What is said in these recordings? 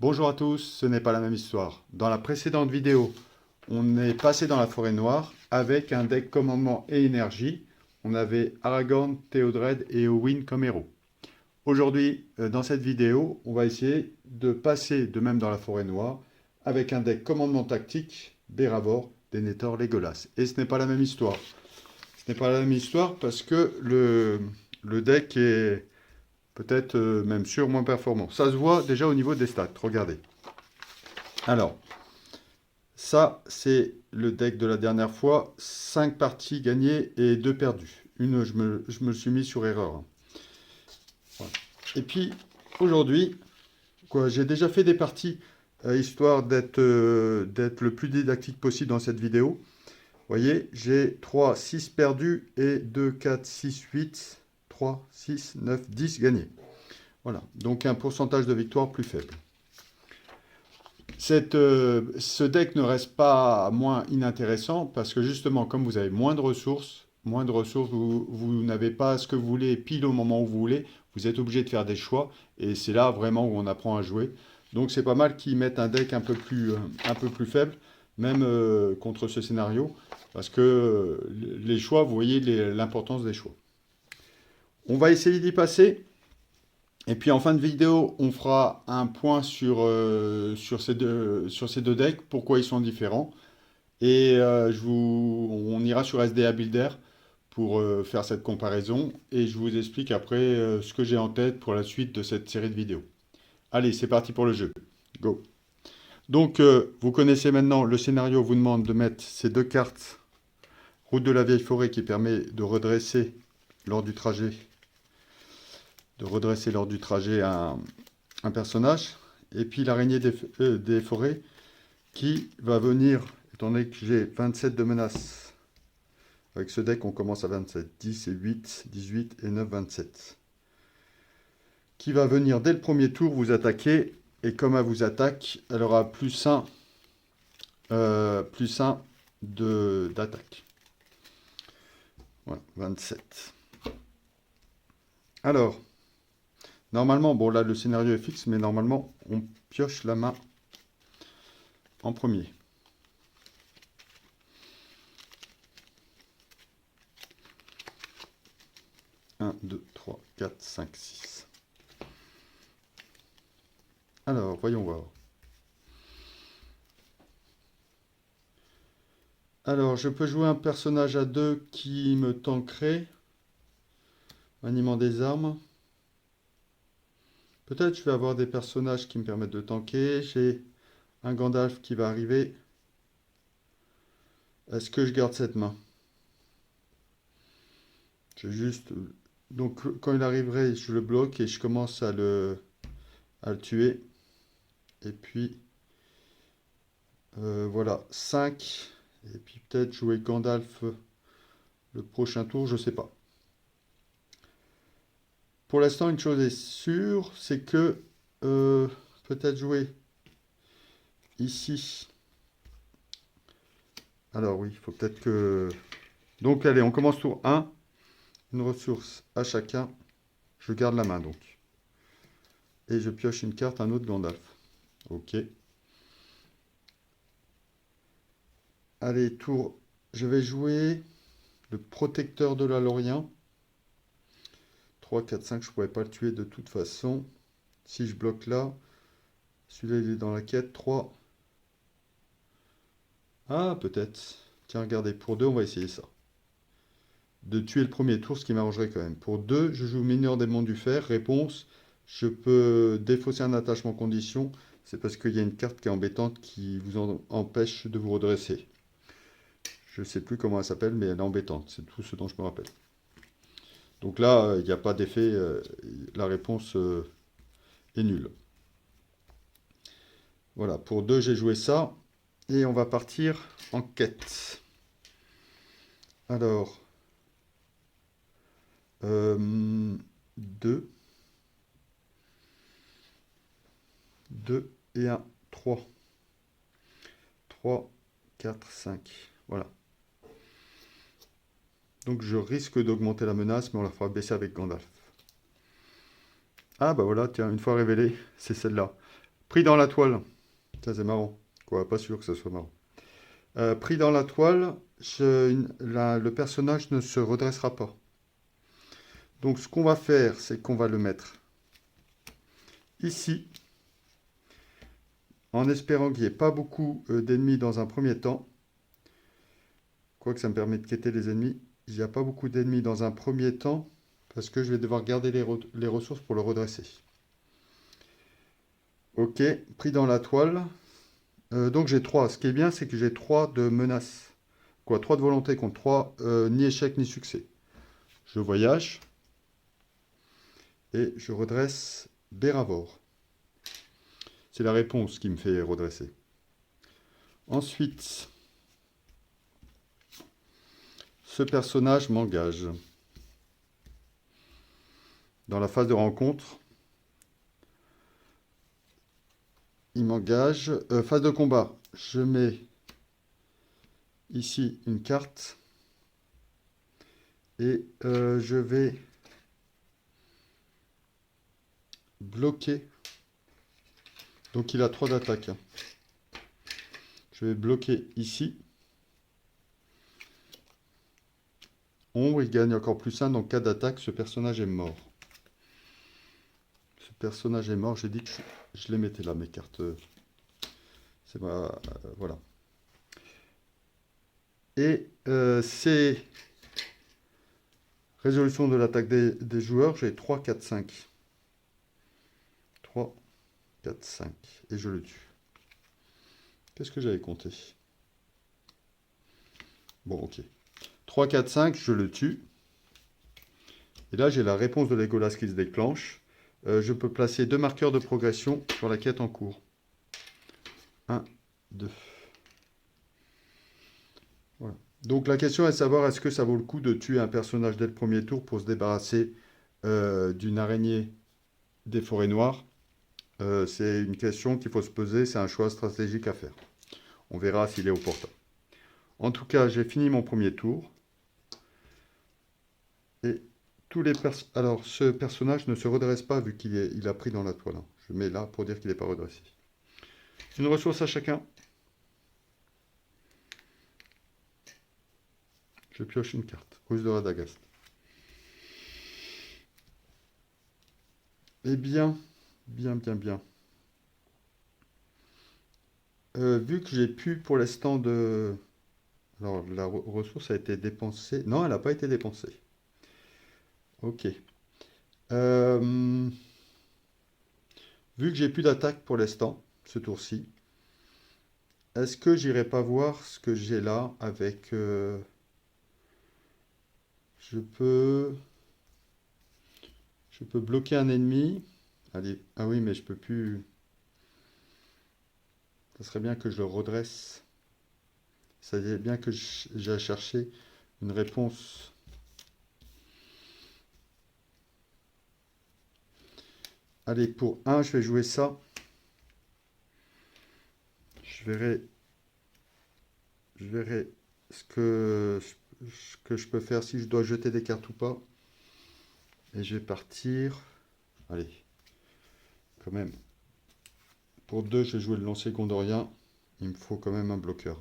Bonjour à tous, ce n'est pas la même histoire. Dans la précédente vidéo, on est passé dans la forêt noire avec un deck commandement et énergie. On avait Aragorn, Théodred et Éowyn comme héros. Aujourd'hui, dans cette vidéo, on va essayer de passer de même dans la forêt noire avec un deck commandement tactique, Béravor, Denethor, Legolas. Et ce n'est pas la même histoire. Ce n'est pas la même histoire parce que le deck est peut-être même sûr moins performant. Ça se voit déjà au niveau des stats, regardez. Alors, ça c'est le deck de la dernière fois, 5 parties gagnées et 2 perdues. Une, je me suis mis sur erreur. Voilà. Et puis, aujourd'hui, j'ai déjà fait des parties, histoire d'être le plus didactique possible dans cette vidéo. Vous voyez, j'ai 3, 6 perdus et 2, 4, 6, 8, 3, 6, 9, 10 gagnés. Voilà, donc un pourcentage de victoire plus faible. Ce deck ne reste pas moins inintéressant parce que justement, comme vous avez moins de ressources, vous n'avez pas ce que vous voulez pile au moment où vous voulez, vous êtes obligé de faire des choix et c'est là vraiment où on apprend à jouer. Donc c'est pas mal qu'ils mettent un deck un peu plus faible, même contre ce scénario, parce que les choix, vous voyez l'importance des choix. On va essayer d'y passer. Et puis en fin de vidéo, on fera un point sur ces deux decks, pourquoi ils sont différents. Et on ira sur SDA Builder pour faire cette comparaison. Et je vous explique après ce que j'ai en tête pour la suite de cette série de vidéos. Allez, c'est parti pour le jeu. Go! Donc, vous connaissez maintenant le scénario, vous demande de mettre ces deux cartes. Route de la vieille forêt qui permet de redresser lors du trajet un personnage. Et puis l'araignée des forêts qui va venir, étant donné que j'ai 27 de menaces. Avec ce deck, on commence à 27. 10 et 8, 18 et 9, 27. Qui va venir dès le premier tour vous attaquer. Et comme elle vous attaque, elle aura plus 1 d'attaque. Voilà, 27. Alors, normalement, bon là le scénario est fixe, mais normalement on pioche la main en premier. Un, 2, 3, 4, 5, 6. Alors, voyons voir. Alors, je peux jouer un personnage à 2 qui me tankerait. Maniement des armes. Peut-être je vais avoir des personnages qui me permettent de tanker. J'ai un Gandalf qui va arriver. Est-ce que je garde cette main? Je juste... Donc quand il arriverait, je le bloque et je commence à le tuer. Et puis... voilà, 5. Et puis peut-être jouer Gandalf le prochain tour, je sais pas. Pour l'instant, une chose est sûre, c'est que peut-être jouer ici. Alors oui, il faut peut-être que... Donc allez, on commence tour 1. Une ressource à chacun. Je garde la main donc. Et je pioche une carte, un autre Gandalf. Ok. Allez, tour... Je vais jouer le protecteur de la Lorien. 3, 4, 5, je ne pourrais pas le tuer de toute façon. Si je bloque là, celui-là il est dans la quête. 3. Ah, peut-être. Tiens, regardez, pour 2, on va essayer ça. De tuer le premier tour, ce qui m'arrangerait quand même. Pour 2, je joue mineur démon du fer. Réponse, je peux défausser un attachement condition. C'est parce qu'il y a une carte qui est embêtante qui vous empêche de vous redresser. Je ne sais plus comment elle s'appelle, mais elle est embêtante. C'est tout ce dont je me rappelle. Donc là, il n'y a pas d'effet. La réponse est nulle. Voilà, pour 2, j'ai joué ça. Et on va partir en quête. Alors, 2. 2 et 1, 3. 3, 4, 5. Voilà. Donc je risque d'augmenter la menace, mais on la fera baisser avec Gandalf. Ah bah voilà, tiens, une fois révélée, c'est celle-là. Pris dans la toile. Ça, c'est marrant. Quoi, pas sûr que ce soit marrant. Pris dans la toile, le personnage ne se redressera pas. Donc, ce qu'on va faire, c'est qu'on va le mettre ici, en espérant qu'il n'y ait pas beaucoup d'ennemis dans un premier temps. Quoique ça me permet de quêter les ennemis. Il n'y a pas beaucoup d'ennemis dans un premier temps, parce que je vais devoir garder les ressources pour le redresser. Ok, pris dans la toile. Donc j'ai 3. Ce qui est bien, c'est que j'ai 3 de menaces. Quoi, 3 de volonté contre 3, ni échec ni succès. Je voyage. Et je redresse Béravor. C'est la réponse qui me fait redresser. Ensuite, ce personnage m'engage. Dans la phase de rencontre, il m'engage. Phase de combat, je mets ici une carte. Et je vais bloquer. Donc il a 3 d'attaque. Je vais bloquer ici. Ombre, il gagne encore plus 1, donc 4 d'attaque. Ce personnage est mort. Ce personnage est mort. J'ai dit que je les mettais là, mes cartes. C'est ma... voilà. Et c'est... Résolution de l'attaque des joueurs. J'ai 3, 4, 5. 3, 4, 5. Et je le tue. Qu'est-ce que j'avais compté? Bon, ok. 3, 4, 5, je le tue. Et là, j'ai la réponse de Legolas qui se déclenche. Je peux placer 2 marqueurs de progression sur la quête en cours. 1, 2. Voilà. Donc la question est de savoir est-ce que ça vaut le coup de tuer un personnage dès le premier tour pour se débarrasser d'une araignée des forêts noires. C'est une question qu'il faut se poser, c'est un choix stratégique à faire. On verra s'il est opportun. En tout cas, j'ai fini mon premier tour. Et alors, ce personnage ne se redresse pas vu qu'il a pris dans la toile. Je mets là pour dire qu'il n'est pas redressé. Une ressource à chacun. Je pioche une carte. Ruse de Radagast. Eh bien, bien. Vu que j'ai plus pour l'instant de... Alors, la ressource a été dépensée. Non, elle n'a pas été dépensée. Ok. Vu que j'ai plus d'attaque pour l'instant, ce tour-ci, est-ce que j'irai pas voir ce que j'ai là avec... Je peux bloquer un ennemi. Allez, ah oui, mais je peux plus... Ça serait bien que je le redresse. Ça serait bien que j'ai cherché une réponse. Allez, pour 1, je vais jouer ça. Je verrai ce que je peux faire, si je dois jeter des cartes ou pas. Et je vais partir. Allez, quand même. Pour 2, je vais jouer le lancer gondorien. Il me faut quand même un bloqueur.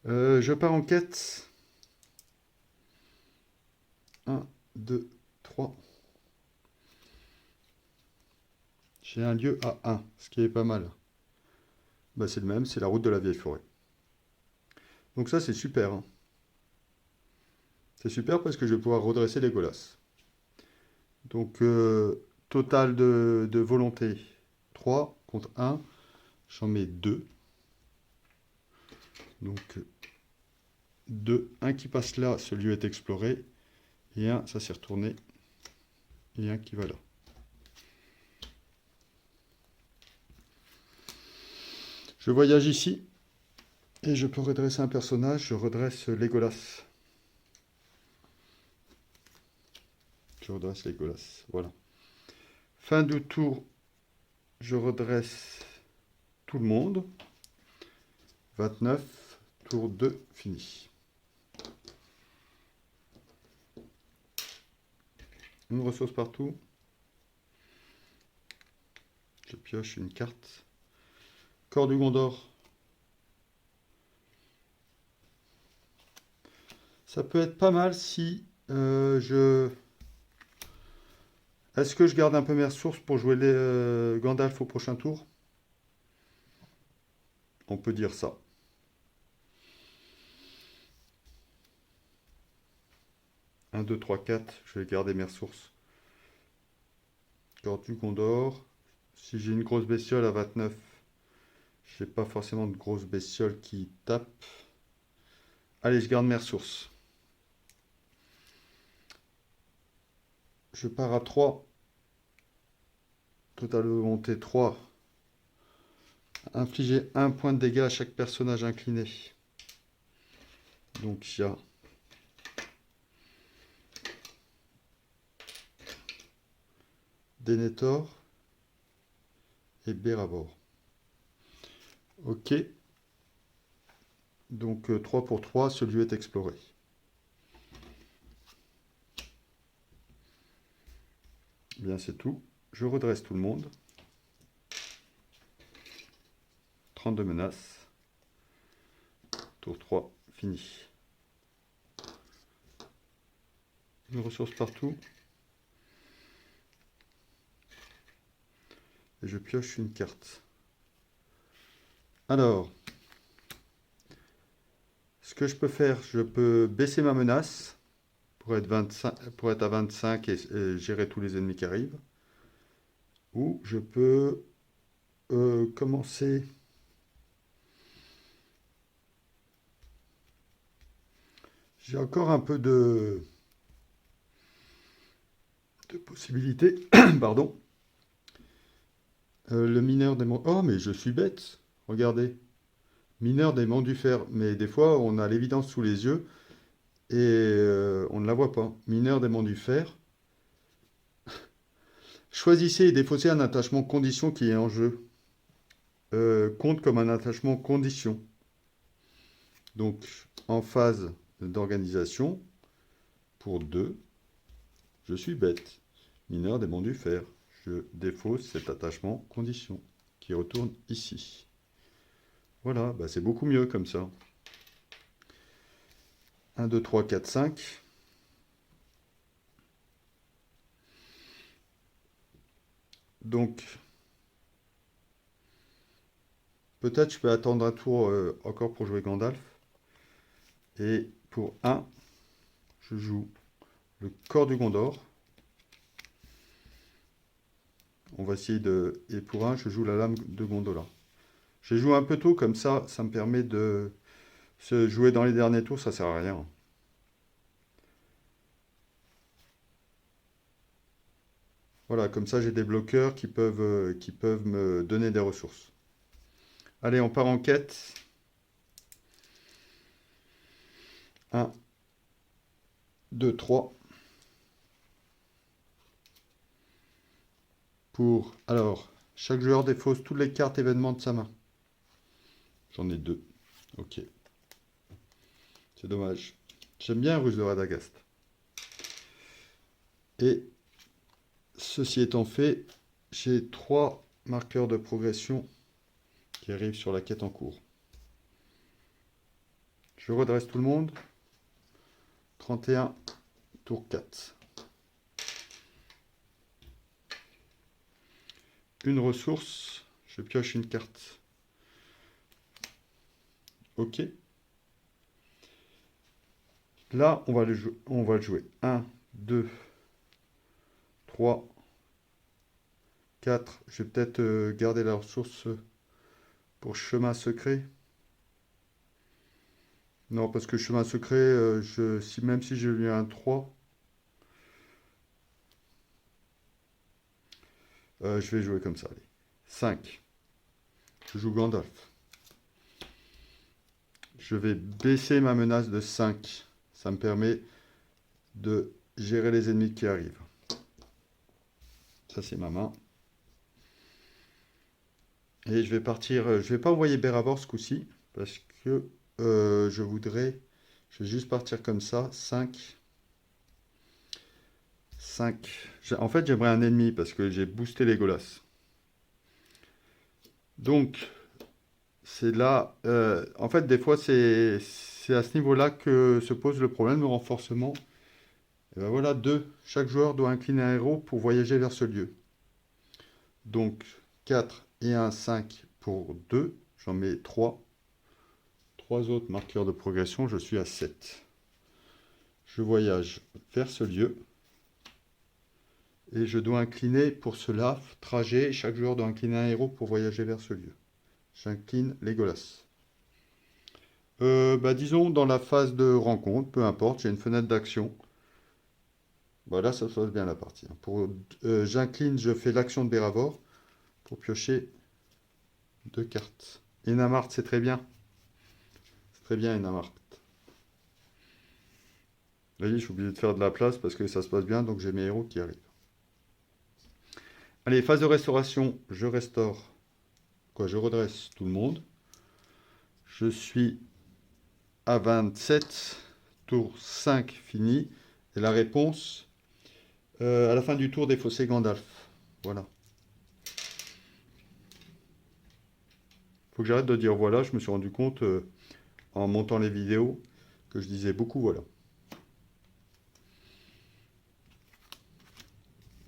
Je pars en quête. 1, 2, 3. J'ai un lieu à 1, ce qui est pas mal. Bah, c'est le même, c'est la route de la vieille forêt. Donc ça, c'est super. Hein. C'est super parce que je vais pouvoir redresser les Legolas. Donc, total de volonté, 3 contre 1. J'en mets 2. Donc, 2. Un qui passe là, ce lieu est exploré. Et un, ça s'est retourné. Et un qui va là. Je voyage ici. Et je peux redresser un personnage. Je redresse Legolas. Je redresse Legolas. Voilà. Fin du tour. Je redresse tout le monde. 29. Tour 2, fini. Une ressource partout. Je pioche une carte. Corps du Gondor. Ça peut être pas mal si je... Est-ce que je garde un peu mes ressources pour jouer les Gandalf au prochain tour? On peut dire ça. Un, 2, 3, 4. Je vais garder mes ressources. Corps du Gondor. Si j'ai une grosse bestiole à 29, j'ai pas forcément de grosse bestiole qui tape. Allez, je garde mes ressources. Je pars à 3. Total de volonté 3. Infliger 1 point de dégâts à chaque personnage incliné. Donc il y a Denethor et Beravor. Ok. Donc 3 pour 3, ce lieu est exploré. Bien, c'est tout. Je redresse tout le monde. 32 menaces. Tour 3, fini. Une ressource partout. Et je pioche une carte. Alors, ce que je peux faire, je peux baisser ma menace pour être à 25 et gérer tous les ennemis qui arrivent. Ou je peux commencer... J'ai encore un peu de possibilités. Pardon. Le mineur des... Oh, mais je suis bête. Regardez. Mineur des monts du fer. Mais des fois, on a l'évidence sous les yeux et on ne la voit pas. Mineur des monts du fer. Choisissez et défaussez un attachement condition qui est en jeu. Compte comme un attachement condition. Donc, en phase d'organisation, pour 2, je suis bête. Mineur des monts du fer. Je défausse cet attachement condition qui retourne ici. Voilà, bah c'est beaucoup mieux comme ça. 1, 2, 3, 4, 5. Donc, peut-être je peux attendre un tour encore pour jouer Gandalf. Et pour 1, je joue le corps du Gondor. On va essayer de... Et pour 1, je joue la lame de Gondola. J'ai joué un peu tôt, comme ça me permet de se jouer dans les derniers tours, ça sert à rien. Voilà, comme ça j'ai des bloqueurs qui peuvent me donner des ressources. Allez, on part en quête. 1, 2, 3. Pour... Alors, chaque joueur défausse toutes les cartes événements de sa main. J'en ai 2. Ok. C'est dommage. J'aime bien Ruse de Radagast. Et ceci étant fait, j'ai 3 marqueurs de progression qui arrivent sur la quête en cours. Je redresse tout le monde. 31, tour 4. Une ressource, je pioche une carte. Ok. Là, on va le jouer. 1, 2, 3, 4. Je vais peut-être garder la ressource pour chemin secret. Non, parce que chemin secret, même si j'ai eu un 3, je vais jouer comme ça. Allez. 5. Je joue Gandalf. Je vais baisser ma menace de 5. Ça me permet de gérer les ennemis qui arrivent. Ça, c'est ma main. Et je vais partir... je vais pas envoyer Beravor ce coup-ci, parce que je vais juste partir comme ça. 5, 5. En fait, j'aimerais un ennemi parce que j'ai boosté Legolas. Donc, c'est là... en fait, des fois, c'est à ce niveau-là que se pose le problème de renforcement. Et ben voilà, 2. Chaque joueur doit incliner un héros pour voyager vers ce lieu. Donc, 4 et 1, 5 pour 2. J'en mets 3. 3 autres marqueurs de progression, je suis à 7. Je voyage vers ce lieu. Et je dois incliner pour cela, trajet, chaque joueur doit incliner un héros pour voyager vers ce lieu. J'incline Legolas. Disons dans la phase de rencontre, peu importe, j'ai une fenêtre d'action. Voilà, ça se passe bien la partie. J'incline, je fais l'action de Béravor pour piocher 2 cartes. Enamart, c'est très bien. C'est très bien, Enamart. Vous voyez, je suis obligé de faire de la place parce que ça se passe bien, donc j'ai mes héros qui arrivent. Allez, phase de restauration, je restaure. Je redresse tout le monde. Je suis à 27. Tour 5 fini. Et la réponse, à la fin du tour, défausser Gandalf. Voilà. Faut que j'arrête de dire voilà. Je me suis rendu compte, en montant les vidéos, que je disais beaucoup voilà.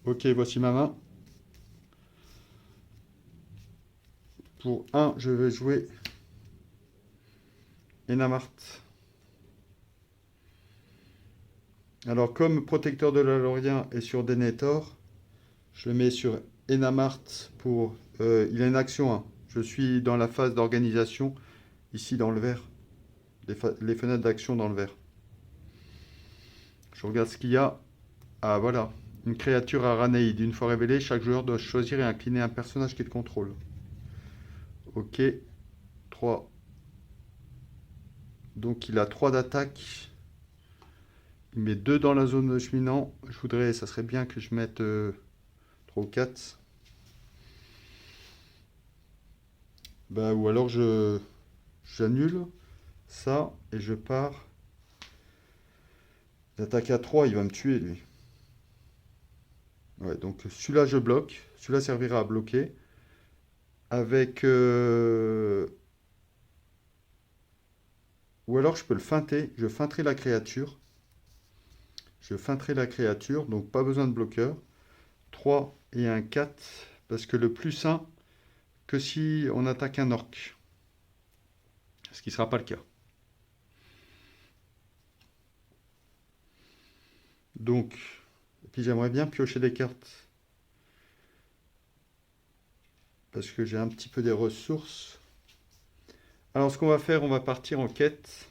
Ok, voici ma main. Pour 1, je vais jouer Enamart. Alors, comme protecteur de la Lorien est sur Denethor, je le mets sur Enamart pour... il a une action 1. Je suis dans la phase d'organisation, ici dans le vert. Les fenêtres d'action dans le vert. Je regarde ce qu'il y a. Ah, voilà. Une créature Aranéide. Une fois révélée, chaque joueur doit choisir et incliner un personnage qu'il contrôle. Ok. 3. Donc, il a 3 d'attaque. Il met 2 dans la zone de cheminant. Je voudrais, ça serait bien que je mette 3 ou 4. Ou alors j'annule ça et je pars. L'attaque à 3, il va me tuer lui. Ouais, donc celui-là je bloque. Celui-là servira à bloquer. Avec... Ou alors je peux le feinter. Je feinterai la créature. Je feinterai la créature, donc pas besoin de bloqueur. 3 et un 4. Parce que le plus 1, que si on attaque un orc. Ce qui ne sera pas le cas. Donc, et puis j'aimerais bien piocher des cartes. Parce que j'ai un petit peu des ressources. Alors ce qu'on va faire, on va partir en quête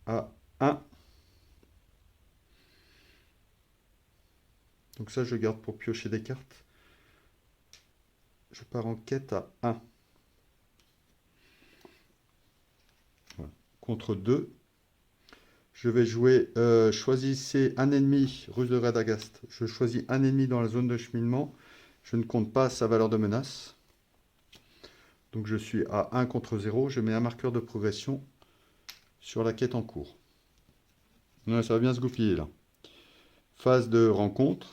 à 1. Donc ça, je garde pour piocher des cartes. Je pars en quête à 1. Voilà. Contre 2. Je vais jouer, choisissez un ennemi, ruse de Radagast. Je choisis un ennemi dans la zone de cheminement. Je ne compte pas sa valeur de menace. Donc je suis à 1 contre 0. Je mets un marqueur de progression sur la quête en cours. Ouais, ça va bien se goupiller là. Phase de rencontre.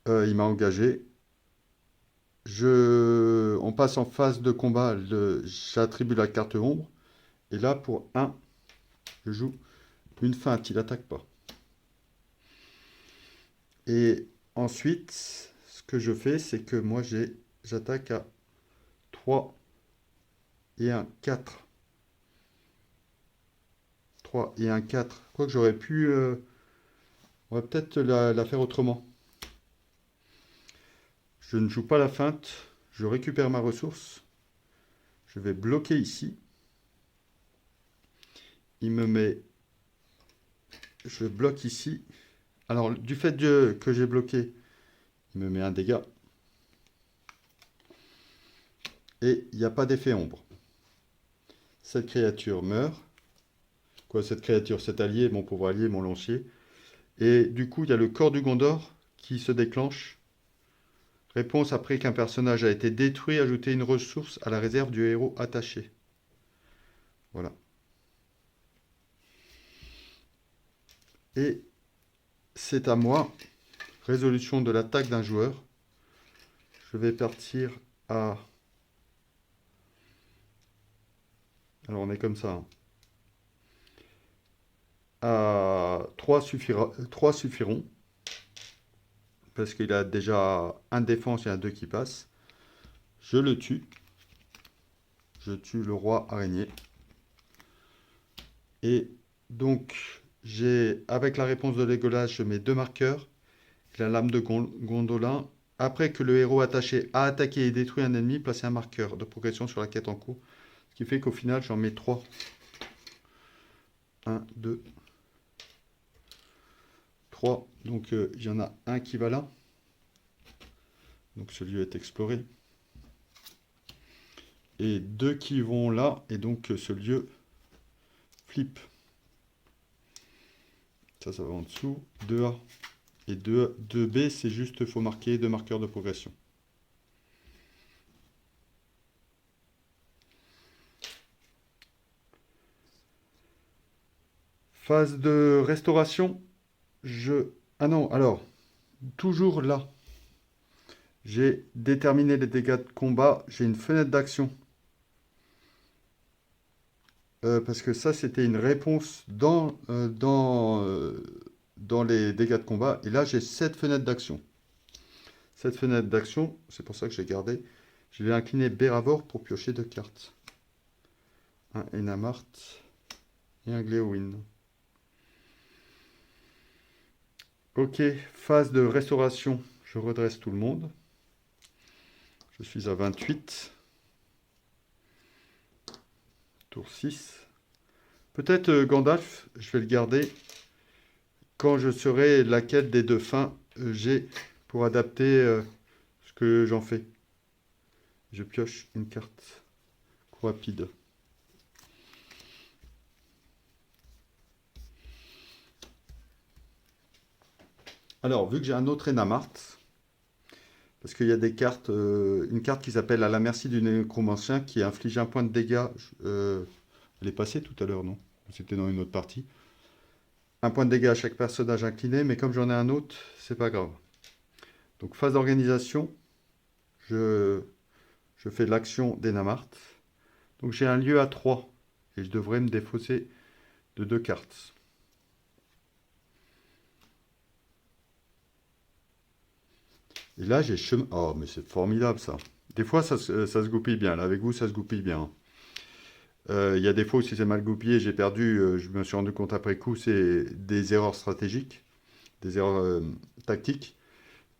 Il m'a engagé. On passe en phase de combat. J'attribue la carte ombre. Et là, pour 1, je joue une feinte. Il n'attaque pas. Et ensuite, ce que je fais, c'est que moi, j'attaque à 3 et un 4. 3 et un 4. Quoique j'aurais pu... on va peut-être la faire autrement. Je ne joue pas la feinte. Je récupère ma ressource. Je vais bloquer ici. Il me met... Je bloque ici. Alors, du fait que j'ai bloqué, il me met un dégât. Et il n'y a pas d'effet ombre. Cette créature meurt. Cette créature, cet allié, mon pauvre allié, mon lancier. Et du coup, il y a le corps du Gondor qui se déclenche. Réponse après qu'un personnage a été détruit, ajouter une ressource à la réserve du héros attaché. Voilà. Et c'est à moi. Résolution de l'attaque d'un joueur. Je vais partir à... Alors on est comme ça, hein. À 3 suffiront. Parce qu'il a déjà un défense et un 2 qui passe. Je le tue. Je tue le roi araignée. Et donc, avec la réponse de Legolas, je mets 2 marqueurs. La lame de Gondolin. Après que le héros attaché a attaqué et détruit un ennemi, placez un marqueur de progression sur la quête en cours. Ce qui fait qu'au final, j'en mets 3. 1, 2, 3. Donc, il y en a un qui va là. Donc, ce lieu est exploré. Et 2 qui vont là. Et donc, ce lieu flippe. Ça va en dessous. 2A. Et 2B, c'est juste, il faut marquer 2 marqueurs de progression. Phase de restauration. Ah non, alors, toujours là. J'ai déterminé les dégâts de combat. J'ai une fenêtre d'action. Parce que ça, c'était une réponse dans les dégâts de combat. Et là, j'ai cette fenêtre d'action. Cette fenêtre d'action, c'est pour ça que j'ai gardé. Je vais incliner Béravor pour piocher 2 cartes. Un Enamart et un Gléowin. Ok, phase de restauration. Je redresse tout le monde. Je suis à 28. Tour 6. Peut-être Gandalf, je vais le garder. Quand je saurai laquelle des 2 fins j'ai pour adapter ce que j'en fais. Je pioche une carte. Coup rapide. Alors, vu que j'ai un autre Enamart, parce qu'il y a des cartes, une carte qui s'appelle À la merci du nécromancien qui inflige un point de dégâts. Elle est passée tout à l'heure, non? C'était dans une autre partie. Un point de dégâts à chaque personnage incliné, mais comme j'en ai un autre, c'est pas grave. Donc, phase d'organisation, je fais l'action d'Enamart. Donc, j'ai un lieu à 3 et je devrais me défausser de 2 cartes. Et là, j'ai chemin. Oh, mais c'est formidable ça. Des fois, ça se goupille bien. Là, avec vous, ça se goupille bien. Il y a des fois où si c'est mal goupillé, j'ai perdu. Je me suis rendu compte après coup, c'est des erreurs stratégiques, des erreurs tactiques.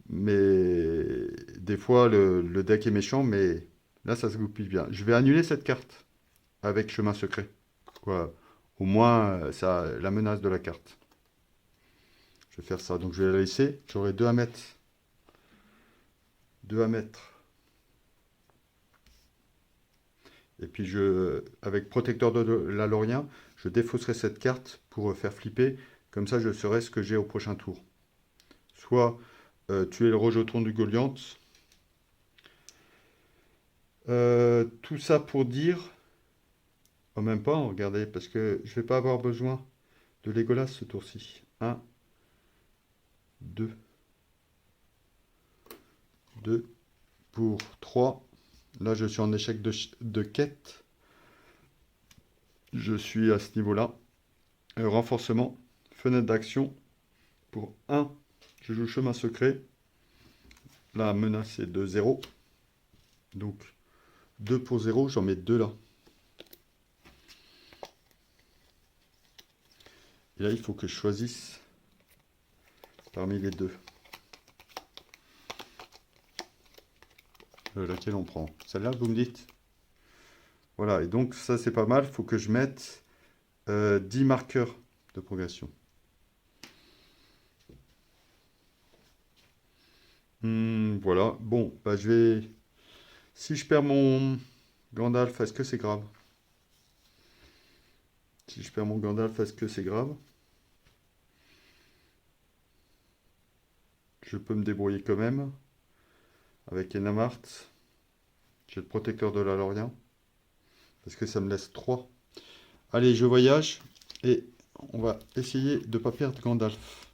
Mais des fois, le deck est méchant, mais là, ça se goupille bien. Je vais annuler cette carte avec chemin secret. Quoi. Au moins, ça, la menace de la carte. Je vais faire ça. Donc, je vais la laisser. J'aurai 2 à mettre. 2 à mettre. Et puis, avec protecteur de la Lorien, je défausserai cette carte pour faire flipper. Comme ça, je saurai ce que j'ai au prochain tour. Soit tuer le rejeton du Goliath. Tout ça pour dire... Oh, même pas, regardez, parce que je vais pas avoir besoin de Legolas ce tour-ci. 1, 2, 2 pour 3. Là, je suis en échec de quête. Je suis à ce niveau-là. Renforcement, fenêtre d'action. Pour 1, je joue chemin secret. La menace est de 0. Donc, 2 pour 0, j'en mets 2 là. Et là, il faut que je choisisse parmi les 2. Laquelle on prend? Celle-là, vous me dites? Voilà, et donc ça, c'est pas mal. Il faut que je mette 10 marqueurs de progression. Voilà, bon, bah, je vais... Si je perds mon Gandalf, est-ce que c'est grave? Si je perds mon Gandalf, est-ce que c'est grave? Je peux me débrouiller quand même. Avec Enamart. J'ai le protecteur de la Lorien. Parce que ça me laisse 3. Allez, je voyage. Et on va essayer de ne pas perdre Gandalf.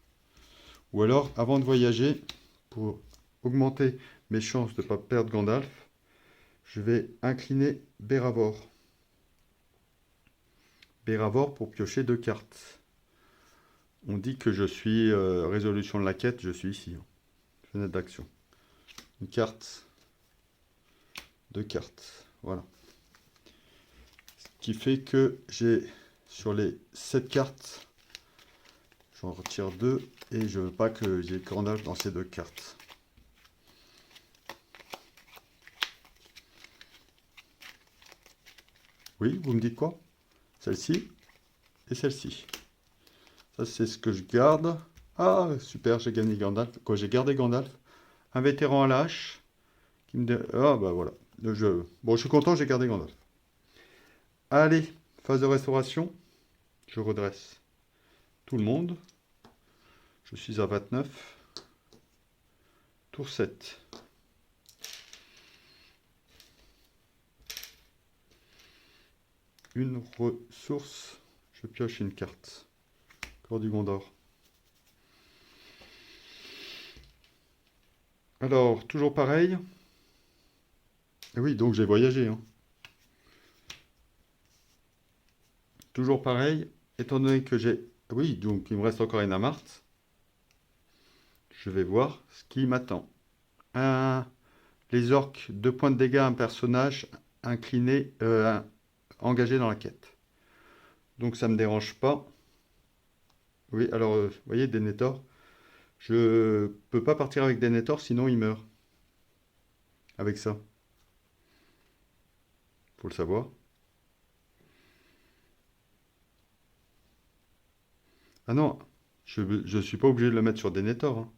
Ou alors, avant de voyager, pour augmenter mes chances de ne pas perdre Gandalf, je vais incliner Béravor. Béravor pour piocher 2 cartes. On dit que je suis résolution de la quête, je suis ici. Fenêtre d'action. Une carte, 2 cartes. Voilà. Ce qui fait que j'ai sur les 7 cartes, j'en retire 2 et je veux pas que j'ai Gandalf dans ces 2 cartes. Oui, vous me dites quoi? Celle-ci et celle-ci. Ça, c'est ce que je garde. Ah, super, j'ai gagné Gandalf. Quoi, j'ai gardé Gandalf. Un vétéran à l'âge. Qui me Ah, bah voilà. Bon, je suis content, j'ai gardé Gandalf. Allez, phase de restauration. Je redresse tout le monde. Je suis à 29. Tour 7. Une ressource. Je pioche une carte. Corps du Gondor. Alors, toujours pareil. Et oui, donc j'ai voyagé. Hein. Toujours pareil. Étant donné que j'ai... Oui, donc il me reste encore une Amarte. Je vais voir ce qui m'attend. Les orques, 2 points de dégâts, un personnage incliné, engagé dans la quête. Donc ça ne me dérange pas. Oui, alors, vous voyez, Denethor. Je peux pas partir avec Denethor, sinon il meurt. Avec ça. Faut le savoir. Ah non, je suis pas obligé de le mettre sur Denethor. Hein.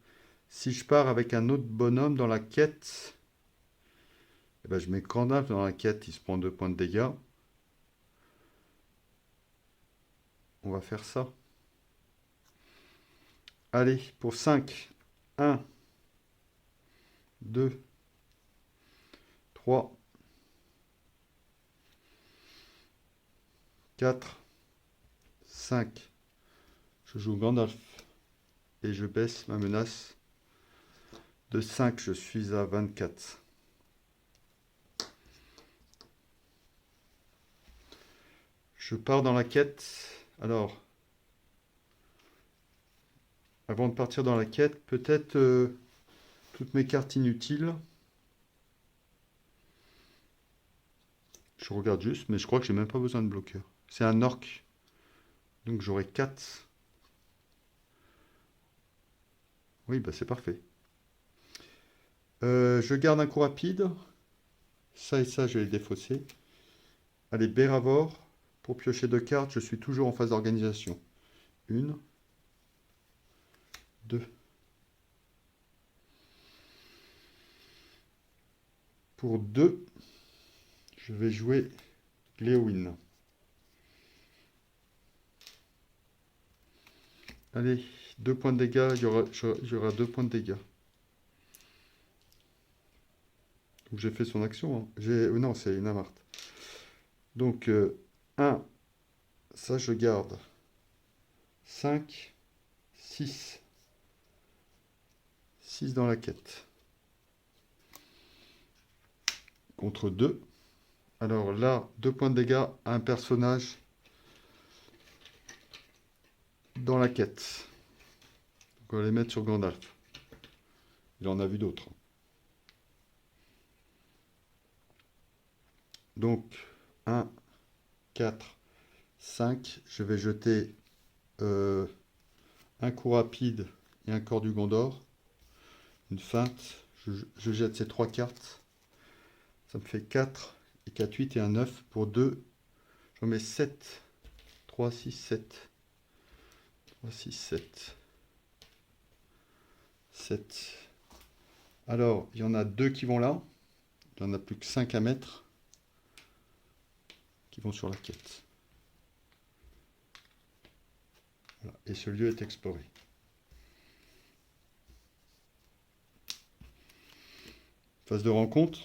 Si je pars avec un autre bonhomme dans la quête, eh ben, je mets Gandalf dans la quête, il se prend 2 points de dégâts. On va faire ça. Allez, pour 5. 1, 2, 3, 4, 5. Je joue Gandalf et je baisse ma menace de 5. Je suis à 24. Je pars dans la quête. Alors, avant de partir dans la quête, peut-être toutes mes cartes inutiles. Je regarde juste, mais je crois que j'ai même pas besoin de bloqueur. C'est un orc. Donc j'aurai 4. Oui, bah c'est parfait. Je garde un coup rapide. Ça et ça, je vais les défausser. Allez, Béravor. Pour piocher 2 cartes, je suis toujours en phase d'organisation. 1, 2. Pour 2, je vais jouer Léowyn. Allez, 2 points de dégâts, il y aura 2 points de dégâts. Donc j'ai fait son action. Hein. Non, c'est une Amarte. Donc 1, ça je garde. 5, 6. 6 dans la quête. Contre 2. Alors là, 2 points de dégâts à un personnage dans la quête. Donc on va les mettre sur Gandalf. Il en a vu d'autres. Donc 1, 4, 5. Je vais jeter un coup rapide et un corps du Gondor. Une feinte. Je jette ces 3 cartes. Ça me fait 4 et 4, 8 et un 9 pour 2. J'en mets 7. 3, 6, 7. 3, 6, 7. 7. Alors, il y en a 2 qui vont là. Il n'y en a plus que 5 à mettre. Qui vont sur la quête. Voilà. Et ce lieu est exploré. Phase de rencontre.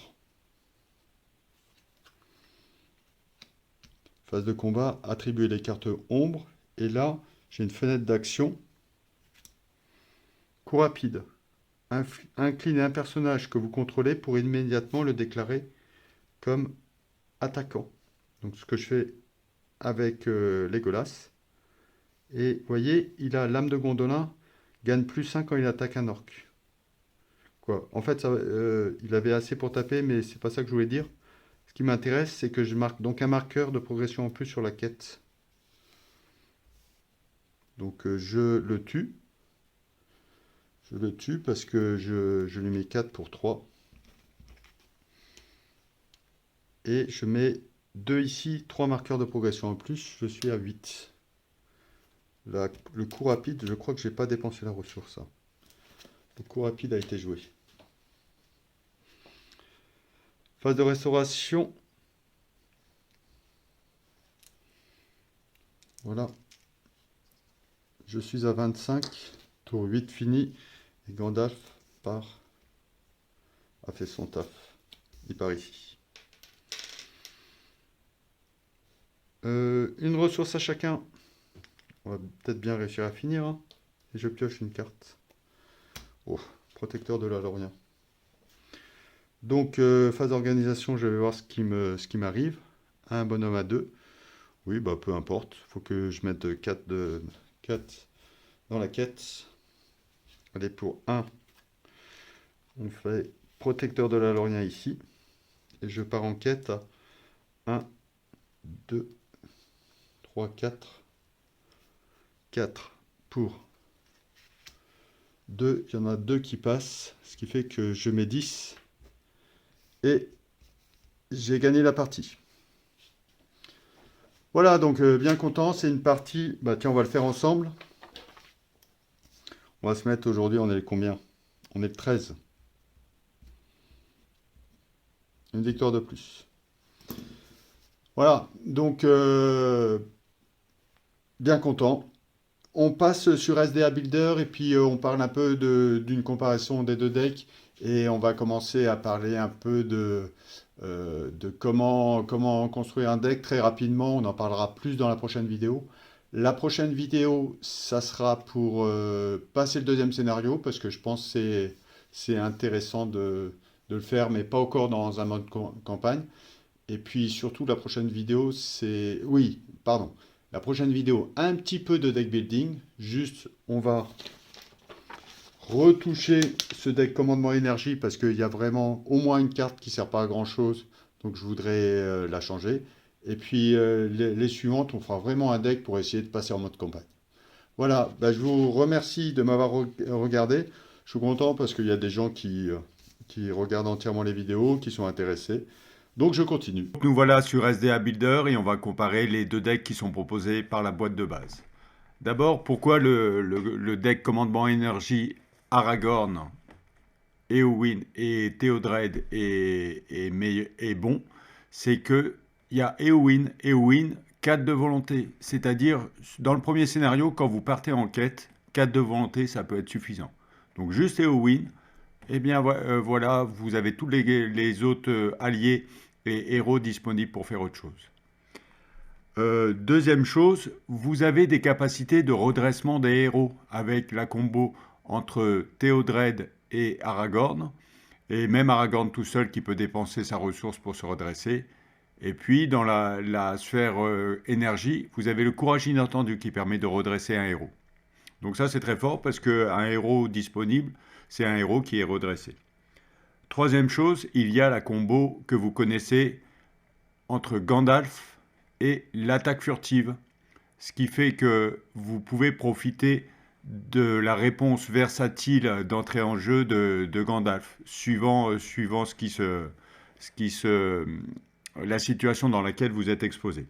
Phase de combat, attribuer les cartes ombre. Et là, j'ai une fenêtre d'action. Coup rapide. Inclinez un personnage que vous contrôlez pour immédiatement le déclarer comme attaquant. Donc ce que je fais avec Legolas. Et vous voyez, il a l'âme de Gondolin, gagne +1 quand il attaque un orc. Quoi. En fait, il avait assez pour taper, mais c'est pas ça que je voulais dire. Ce qui m'intéresse, c'est que je marque donc un marqueur de progression en plus sur la quête. Donc je le tue. Je le tue parce que je lui mets 4 pour 3. Et je mets 2 ici, 3 marqueurs de progression en plus. Je suis à 8. Le coup rapide, je crois que j'ai pas dépensé la ressource. Le coup rapide a été joué. Phase de restauration. Voilà. Je suis à 25. Tour 8 fini. Et Gandalf a fait son taf. Il part ici. Une ressource à chacun. On va peut-être bien réussir à finir. Hein. Et je pioche une carte. Oh, protecteur de la Lorien. Donc, phase d'organisation, je vais voir ce qui m'arrive. Un bonhomme à 2. Oui, bah peu importe. Il faut que je mette 4 dans la quête. Allez, pour 1, on fait protecteur de la Lorien ici. Et je pars en quête à 1, 2, 3, 4. 4 pour 2. Il y en a 2 qui passent. Ce qui fait que je mets 10. Et j'ai gagné la partie. Voilà, donc bien content. C'est une partie. Bah tiens, on va le faire ensemble. On va se mettre aujourd'hui, on est le combien? On est le 13. Une victoire de plus. Voilà, donc bien content. On passe sur SDA Builder et puis on parle un peu d'une comparaison des deux decks et on va commencer à parler un peu de comment construire un deck très rapidement. On en parlera plus dans la prochaine vidéo. La prochaine vidéo, ça sera pour passer le deuxième scénario parce que je pense que c'est intéressant de le faire, mais pas encore dans un mode campagne. Et puis surtout, la prochaine vidéo, c'est... Oui, pardon. La prochaine vidéo, un petit peu de deck building. Juste, on va retoucher ce deck commandement énergie parce qu'il y a vraiment au moins une carte qui ne sert pas à grand chose. Donc je voudrais la changer. Et puis les suivantes, on fera vraiment un deck pour essayer de passer en mode campagne. Voilà, bah, je vous remercie de m'avoir regardé. Je suis content parce qu'il y a des gens qui regardent entièrement les vidéos, qui sont intéressés. Donc je continue. Nous voilà sur SDA Builder et on va comparer les deux decks qui sont proposés par la boîte de base. D'abord, pourquoi le deck commandement énergie Aragorn, Éowyn et Théodred est bon? C'est que il y a Éowyn, 4 de volonté. C'est-à-dire, dans le premier scénario, quand vous partez en quête, 4 de volonté, ça peut être suffisant. Donc juste Éowyn, eh bien voilà, vous avez tous les autres alliés et héros disponibles pour faire autre chose. Deuxième chose, vous avez des capacités de redressement des héros avec la combo entre Théodred et Aragorn, et même Aragorn tout seul qui peut dépenser sa ressource pour se redresser. Et puis dans la sphère énergie, vous avez le courage inattendu qui permet de redresser un héros. Donc ça c'est très fort parce qu'un héros disponible, c'est un héros qui est redressé. Troisième chose, il y a la combo que vous connaissez entre Gandalf et l'attaque furtive, ce qui fait que vous pouvez profiter de la réponse versatile d'entrée en jeu de Gandalf, suivant la situation dans laquelle vous êtes exposé.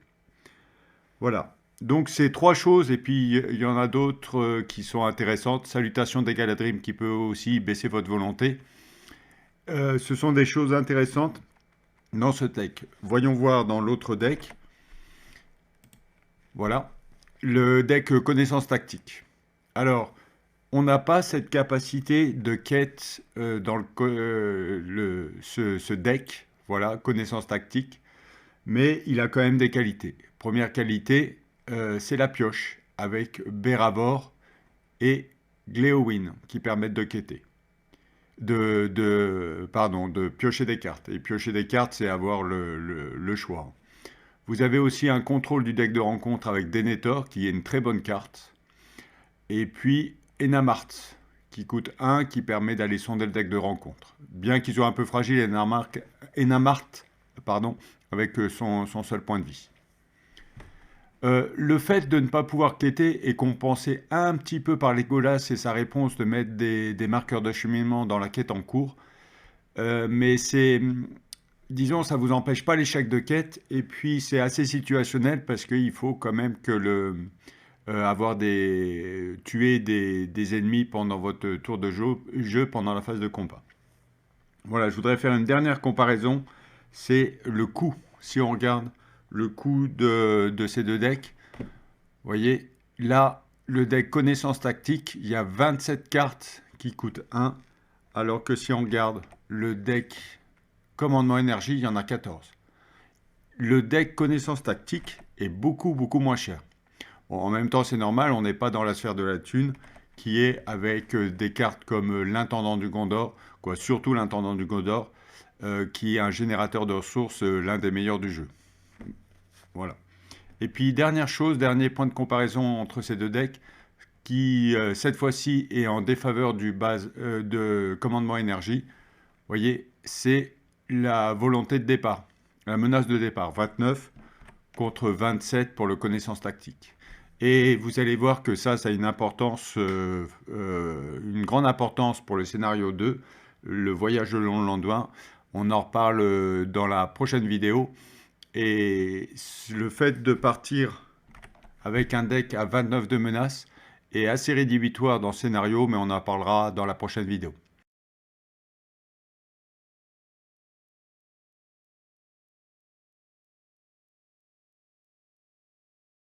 Voilà. Donc c'est 3 choses, et puis il y en a d'autres qui sont intéressantes. Salutation des Galadrim qui peut aussi baisser votre volonté. Ce sont des choses intéressantes dans ce deck. Voyons voir dans l'autre deck. Voilà. Le deck connaissance tactique. Alors, on n'a pas cette capacité de quête dans ce deck. Voilà, connaissance tactique. Mais il a quand même des qualités. Première qualité, c'est la pioche. avec Béravor et Gléowin qui permettent de quêter. De piocher des cartes. Et piocher des cartes, c'est avoir le choix. Vous avez aussi un contrôle du deck de rencontre avec Denethor, qui est une très bonne carte. Et puis Enamart, qui coûte 1, qui permet d'aller sonder le deck de rencontre. Bien qu'il soit un peu fragile, Enamart, avec son seul point de vie. Le fait de ne pas pouvoir quêter est compensé un petit peu par Legolas et sa réponse de mettre des marqueurs d'acheminement dans la quête en cours. Mais c'est, disons, ça ne vous empêche pas l'échec de quête. Et puis c'est assez situationnel parce qu'il faut quand même que tuer des ennemis pendant votre tour de jeu pendant la phase de combat. Voilà, je voudrais faire une dernière comparaison. C'est le coût. Si on regarde le coût de ces deux decks, vous voyez, là, le deck connaissance tactique, il y a 27 cartes qui coûtent 1, alors que si on regarde le deck commandement énergie, il y en a 14. Le deck connaissance tactique est beaucoup moins cher. Bon, en même temps, c'est normal, on n'est pas dans la sphère de la thune, qui est avec des cartes comme l'intendant du Gondor, surtout l'intendant du Gondor, qui est un générateur de ressources, l'un des meilleurs du jeu. Voilà. Et puis, dernière chose, dernier point de comparaison entre ces deux decks, qui cette fois-ci est en défaveur de commandement énergie. Vous voyez, c'est la volonté de départ, la menace de départ, 29 contre 27 pour le connaissance tactique. Et vous allez voir que ça a une importance, une grande importance pour le scénario 2, le voyage de Landuin. On en reparle dans la prochaine vidéo. Et le fait de partir avec un deck à 29 de menaces est assez rédhibitoire dans le scénario, mais on en parlera dans la prochaine vidéo.